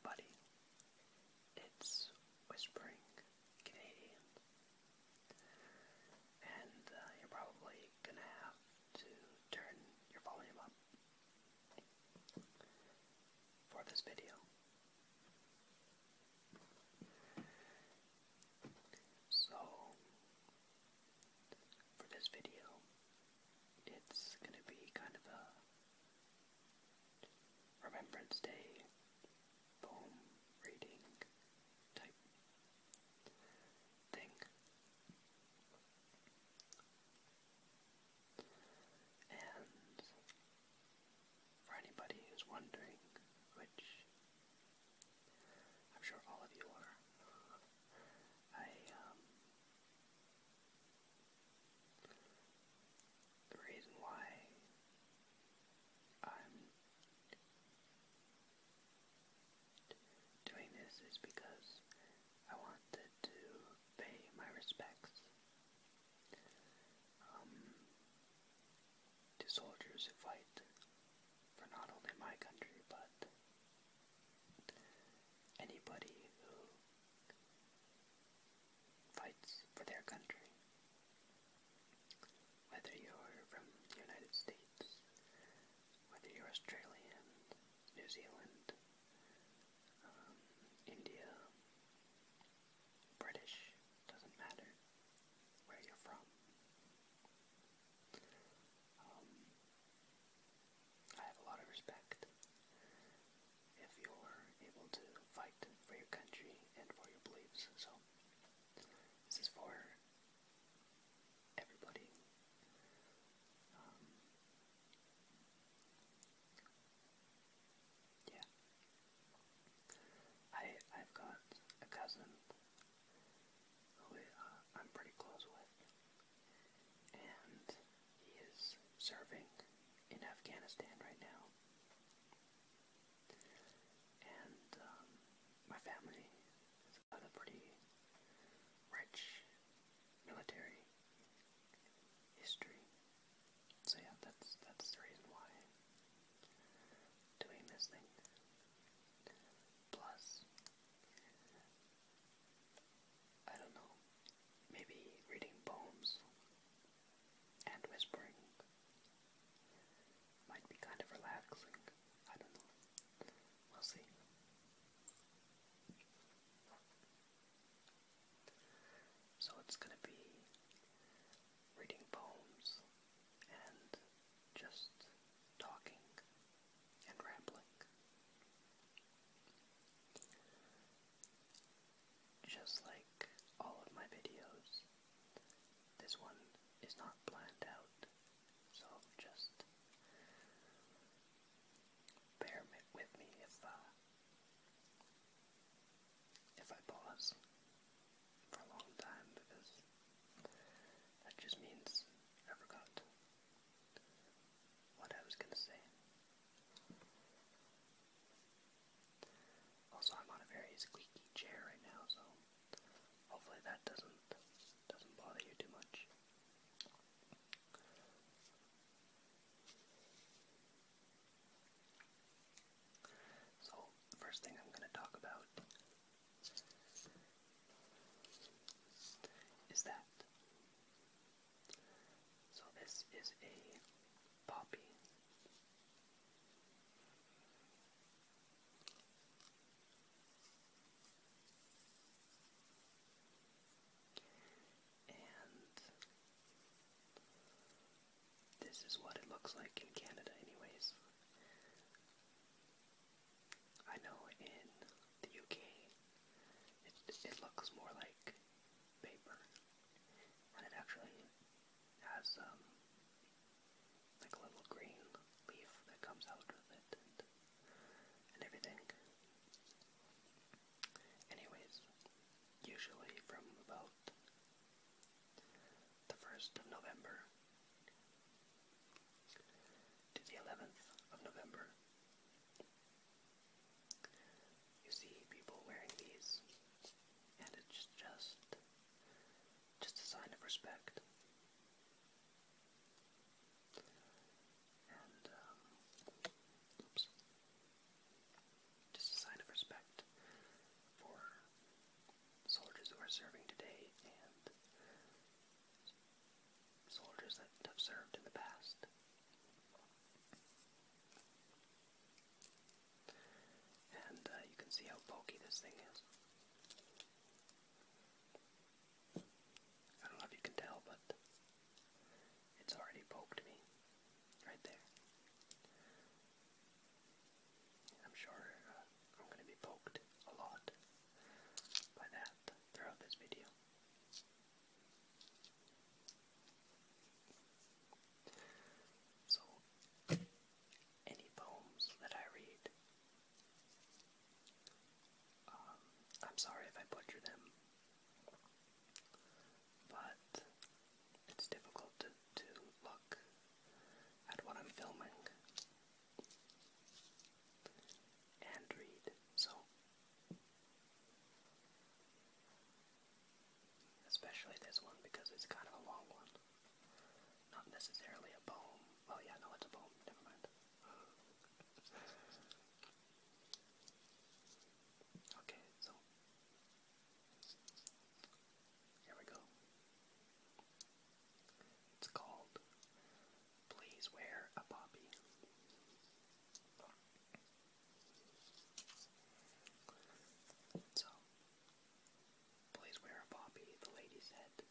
everybody. It's Whispering Canadian. And you're probably gonna have to turn your volume up for this video. So, for this video, it's gonna be kind of a Remembrance Day poem reading type thing. And for anybody who's wondering, which I'm sure all of you are, the reason why I'm doing this is because I wanted to pay my respects to soldiers who fight for not only my country, but anybody who fights for their country. Whether you're from the United States, whether you're Australian, New Zealand, India, British, doesn't matter where you're from. I have a lot of respect if you're able to fight for your country and for your beliefs. So this is for everybody. Yeah. I've got a cousin who I'm pretty close with, and he is serving in Afghanistan right now. And my family has got a pretty rich military history. So yeah, that's the reason why I'm doing this thing. Plus, I don't know, maybe reading poems and whispering might be kind of relaxing. I don't know. We'll see. So it's gonna be reading poems and just talking and rambling. Just like all of my videos, this one is not planned out, so just bear with me if I pause for a long time, because that just means I forgot what I was gonna say. Also, I'm on a very squeaky chair right now, so hopefully that doesn't bother you too much. So, the first thing I'm going to talk about is that. So this is a poppy. And this is what it looks like in Canada anyways. I know in the UK it looks more like paper, and it actually has like a little green leaf that comes out with it and everything. Anyways, usually from about the 1st of November to the 11th of November, you see people wearing these, and it's just a sign of respect. see how pokey this thing is. I don't know if you can tell, but it's already poked me right there. I'm sure I'm going to be poked a lot by that throughout this video. So, any poems that I read, I'm sorry if I butcher them, but it's difficult to look at what I'm filming and read, so especially this one because it's kind of a long one. Not necessarily a poem. Oh yeah, no, it's a poem. Never mind. Okay, so here we go. It's called Please Wear a Poppy. So, please wear a poppy, the lady said,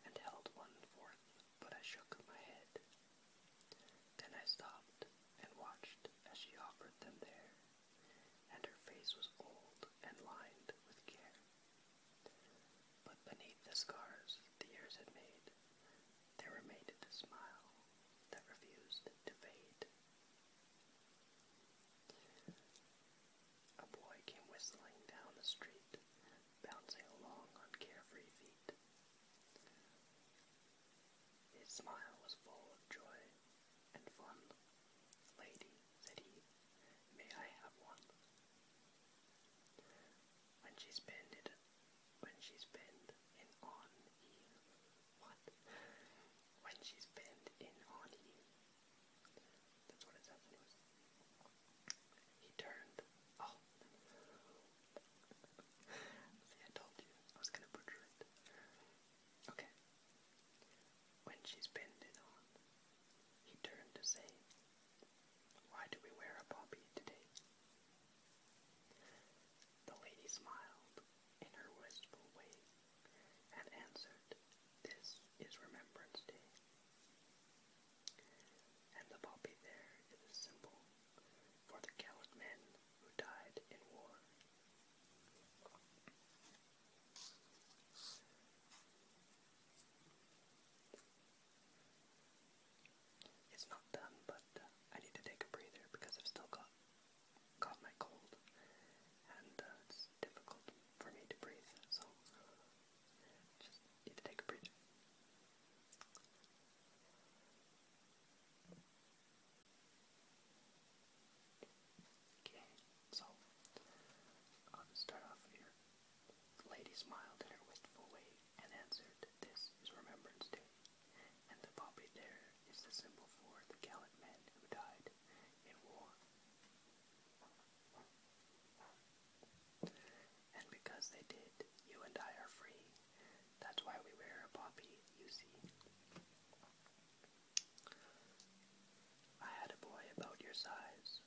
and held one forth, but I shook my head. Then I stopped and watched as she offered them there, and her face was old and lined with care. But beneath the scars the years had made, there remained a smile that refused to fade. A boy came whistling down the street, bouncing along on carefree feet. His smile was full of joy and fun. Lady, said he, may I have one? When she's pinned in on ye. What? When she's pinned in on ye. That's what it says anyways. He turned. Oh. See, I told you I was gonna butcher it. Okay. When she's pinned it on, he turned to say, why do we wear a poppy today? The lady smiled in her wistful way and answered, this is Remembrance Day. And the poppy there is a symbol for the gallant men who died in war. It's not done, but I need to take a breather because I've still got my cold, and it's difficult for me to breathe, so just need to take a breather. Okay, so I'll just start off here. The lady smiled in her wistful way and answered, this is Remembrance Day, and the poppy there is the symbol for the gallant men who died in war. And because they did, you and I are free. That's why we wear a poppy, you see. I had a boy about your size,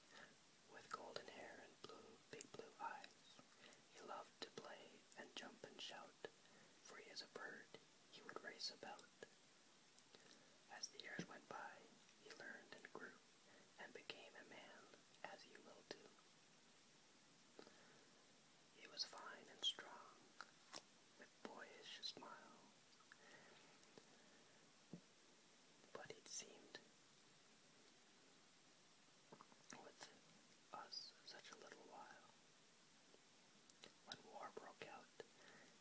with golden hair and big blue eyes. He loved to play and jump and shout. Free as a bird, he would race about. As the years went by, he learned and grew, and became a man, as you will too. He was fine and strong, with boyish smile, but it seemed with us such a little while. When war broke out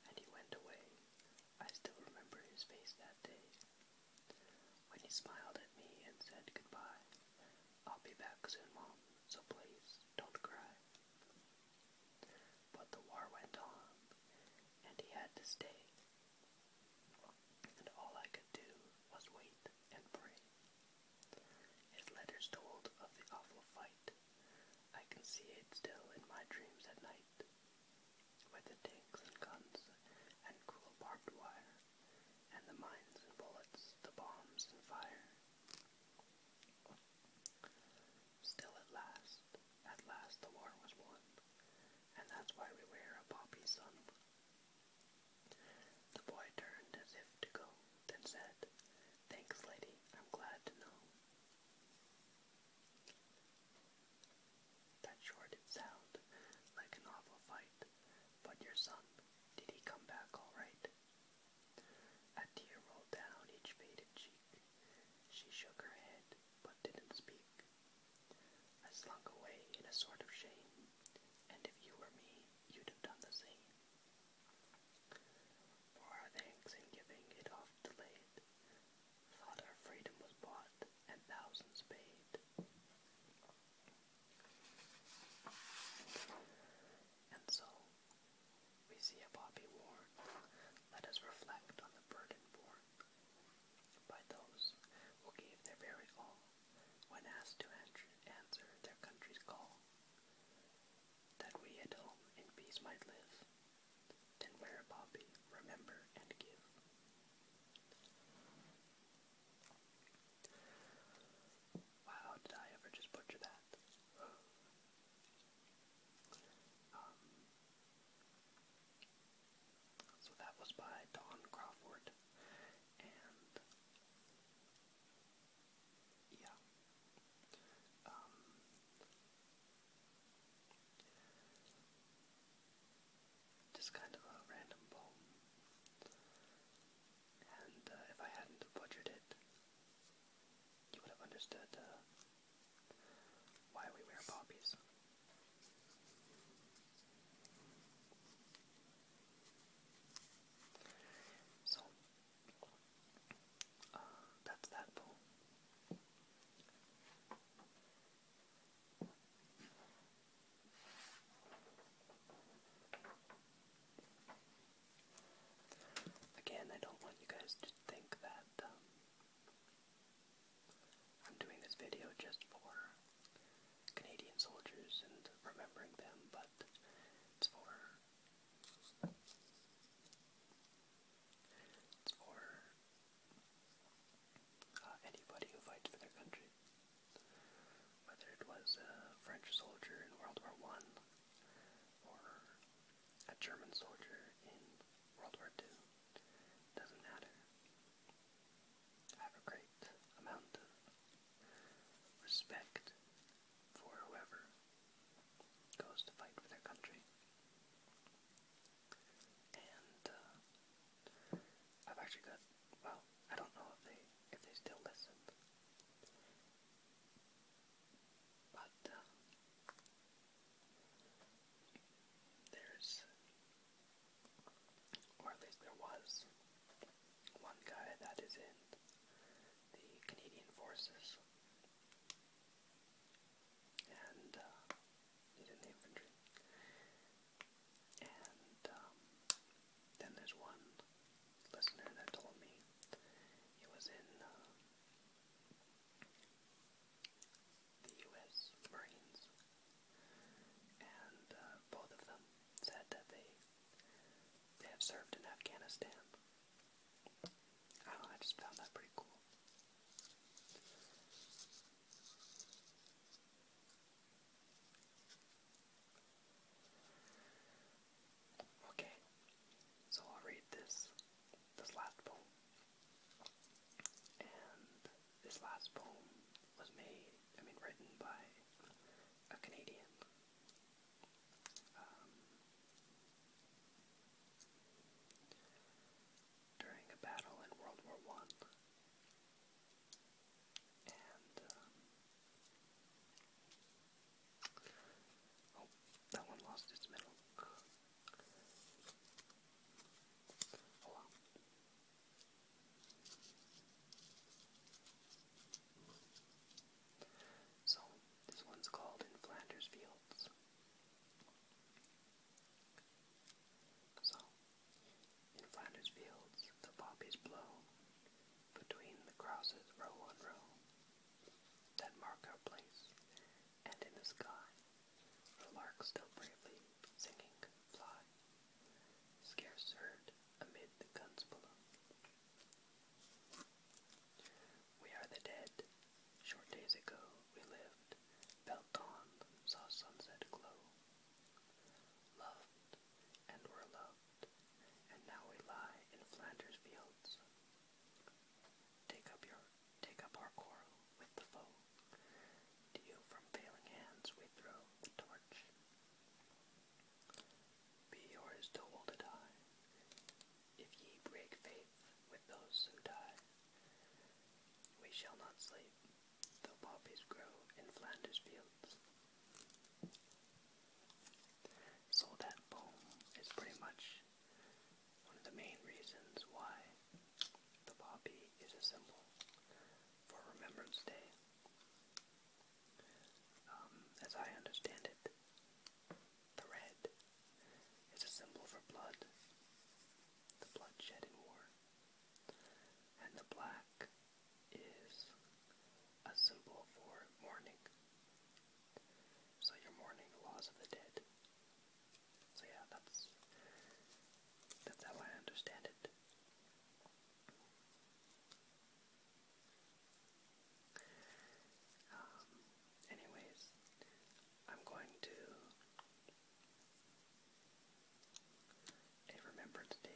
and he went away, I still remember his face that day. When he smiled at me and said goodbye, I'll be back soon, Mom, so please don't cry. But the war went on, and he had to stay, and all I could do was wait and pray. His letters told of the awful fight. I can see it still in my dreams at night, with the tanks and guns and cruel barbed wire, and the mines and bullets, the bombs and fire. Still at last the war was won, and That's why we wear a poppy, son. The boy turned as if to go, then said, "Thanks, lady, I'm glad to know." That sure did sound like an awful fight, but your son, did he come back all right? A tear rolled down each faded cheek. She shook her head, but didn't speak. I slunk away in a sort of shame, and if you were me, you'd have done the same. For our thanks in giving it oft delayed, thought our freedom was bought and thousands paid. And so, we see a poppy worn. Let us reflect on the burden borne by those who gave their very all when asked to answer their country's call, that we at home in peace might live, then wear a poppy, remember and give. Wow, did I ever just butcher that? So that was by Don Crawford, and yeah, just kind of a random poem, and if I hadn't butchered it, you would have understood why we wear poppies. So, that's that poem. Again, I don't want you guys to think that I'm doing this video just for Canadian soldiers and remembering them, but it's for anybody who fights for their country, whether it was a French soldier in World War I or a German soldier in World War II. Doesn't matter. I have a great amount of respect for whoever goes to fight for their country. And I've actually got, well, I don't know if they still listen, but there's, or at least there was, one guy that is in the Canadian Forces, and he's in the infantry. And then there's one listener that told me he was in the U.S. Marines, and both of them said that they have served in Afghanistan. I don't know, I just found that pretty cool. Okay, so I'll read this last poem. And this last poem was written by a Canadian. During a battle in World War I. And, oh, that one lost its middle. Hold on. So,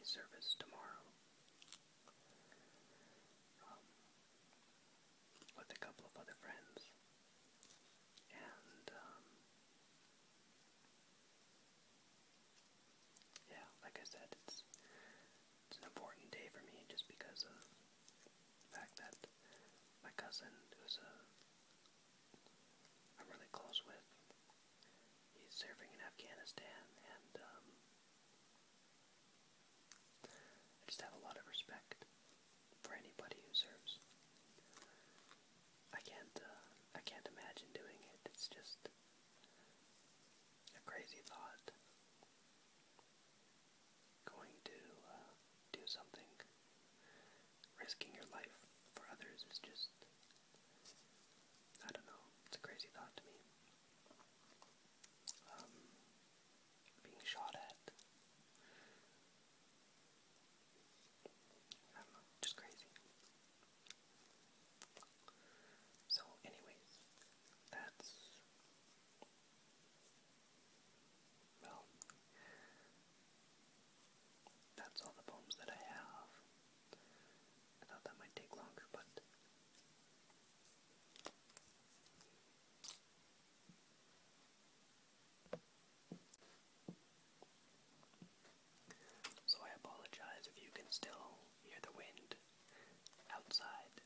service tomorrow with a couple of other friends. And yeah, like I said, it's an important day for me just because of the fact that my cousin, who's I'm really close with, he's serving in Afghanistan, and I just have a lot of respect for anybody who serves. I can't imagine doing it. It's just a crazy thought. Going to do something, risking your life for others is just, I don't know, it's a crazy thought to me. Being shot at, I don't know, just crazy. So anyways, well, that's all the poems that I have. I thought that might take longer, but so I apologize if you can still hear the wind outside.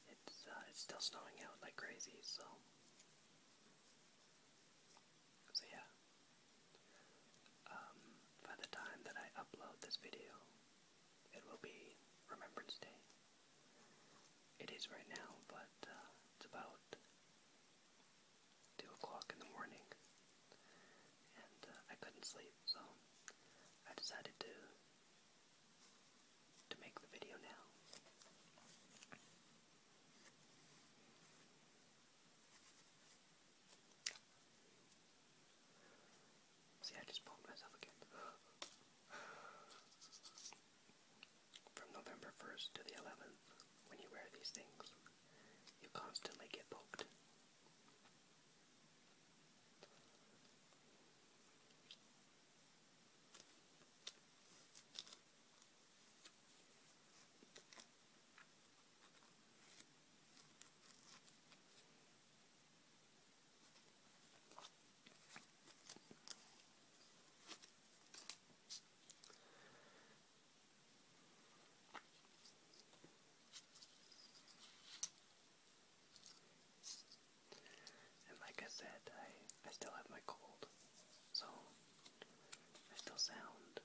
It's still snowing out like crazy, so yeah. By the time that I upload this video, it will be Remembrance Day. It is right now, but it's about 2 o'clock in the morning, and I couldn't sleep, so I decided to make the video now. See, I just bumped myself again. From November 1st to the 11th, when you wear these things, you constantly get poked. And like I said, I still have my cold, so I still sound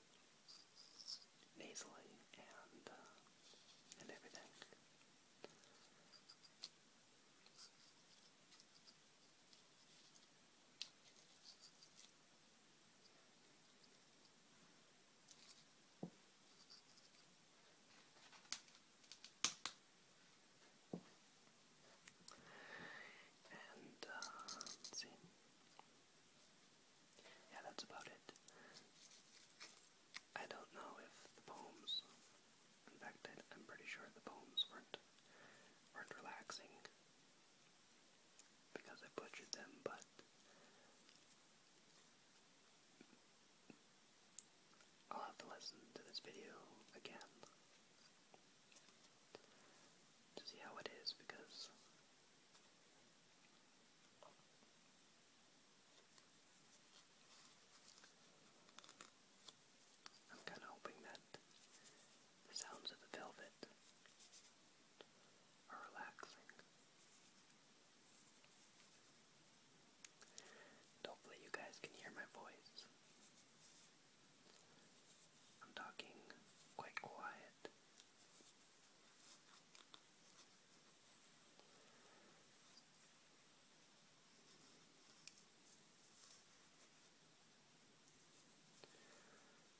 nasally and everything. And let's see. Yeah, that's about it. I don't know if the poems, in fact, I'm pretty sure the poems weren't relaxing because I butchered them, but I'll have to listen to this video again to see how it is, because I'm kind of hoping that the sounds of the velvet are relaxing. And hopefully you guys can hear my voice. I'm talking quite quiet.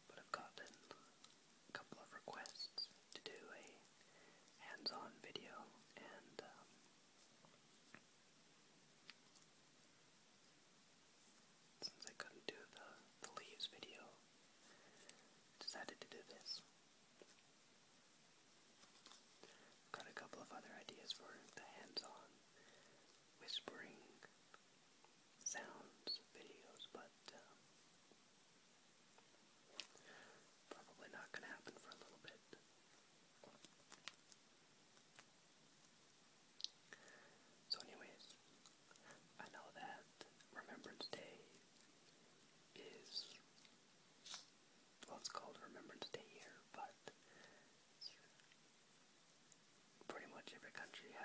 But I've gotten a couple of requests to do a hands-on video, and since I couldn't do the leaves video, I decided to do this. Got a couple of other ideas for the hands-on whispering sounds videos, but probably not going to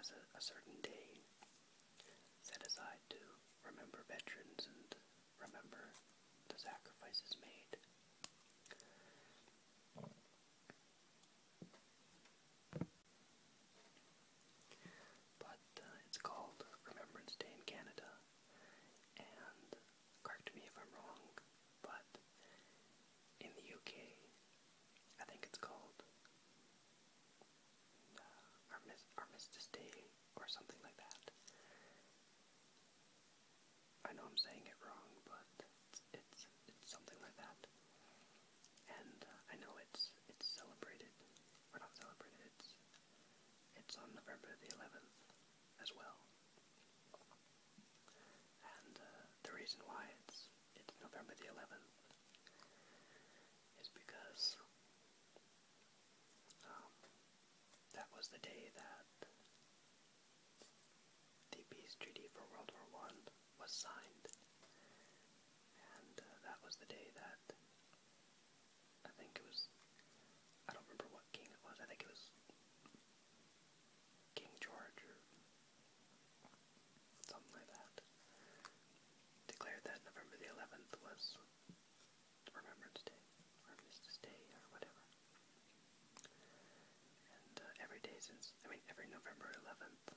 has a certain day set aside to remember veterans and remember the sacrifices made. But it's called Remembrance Day in Canada, and correct me if I'm wrong, but in the UK, I think it's called Armistice Day or something like that. I know I'm saying it wrong, but it's something like that. And I know it's celebrated, or not celebrated. It's on November the 11th as well. And the reason why it's November the 11th is because that was the day that the peace treaty for World War I was signed. And that was the day that I think it was, I don't remember what king it was, I think it was King George or something like that, declared that November the 11th was Remembrance Day, or Armistice Day, or whatever. And every day since, every November 11th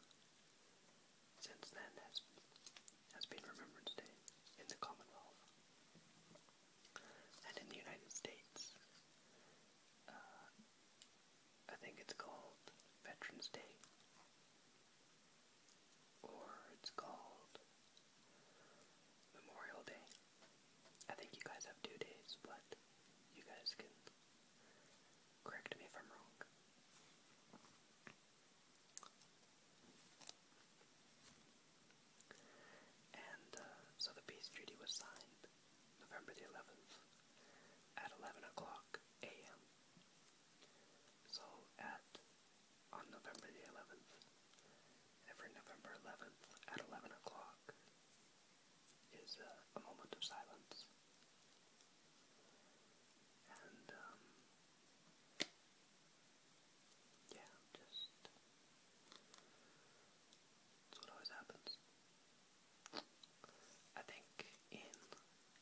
since then has been Remembrance Day in the Commonwealth. And in the United States, I think it's called Veterans Day, or it's called Memorial Day. I think you guys have 2 days, but you guys can correct me if I'm wrong. And so the peace treaty was signed November the 11th at 11 o'clock a.m. So on November the 11th, every November 11th at 11 o'clock is a moment of silence. And yeah, just that's what always happens. I think in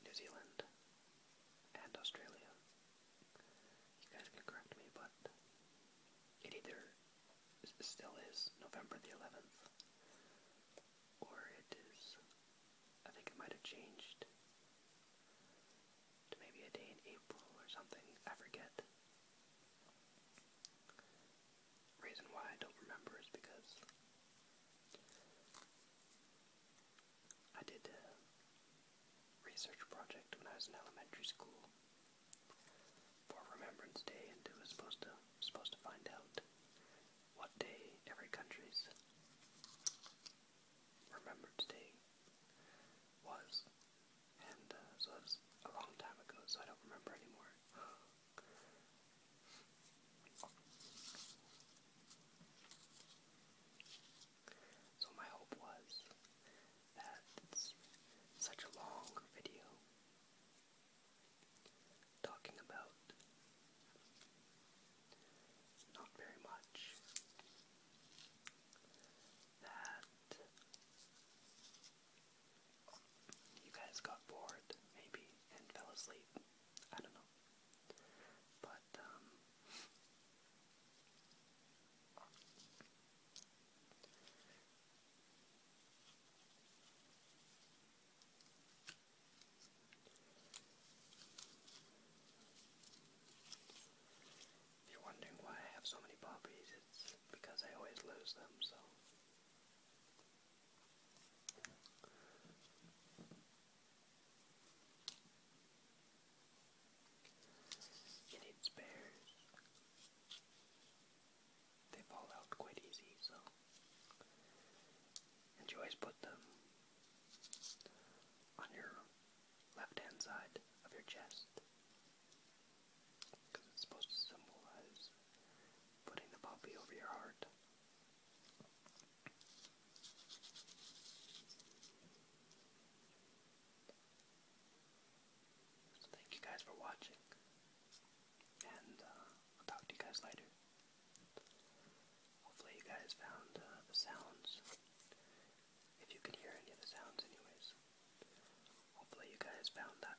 New Zealand and Australia, you guys can correct me, but it either still is November the 11th, or it is, I think it might have changed to maybe a day in April or something, I forget. Reason why I don't remember is because I did a research project when I was in elementary school for Remembrance Day, and it was supposed to find out what day every country's Remembrance Day was. And so it was a long time ago, so I don't remember anymore. So my hope was that it's such a long video talking about not very much, that you guys got bored, maybe, and fell asleep. I don't know. But, if you're wondering why I have so many poppies, it's because I always lose them, so. You need spares. They fall out quite easy, so. And you always put them on your left-hand side of your chest, because it's supposed to symbolize putting the poppy over your heart. So thank you guys for watching, and I'll talk to you guys later. Hopefully you guys found the sound guys found that.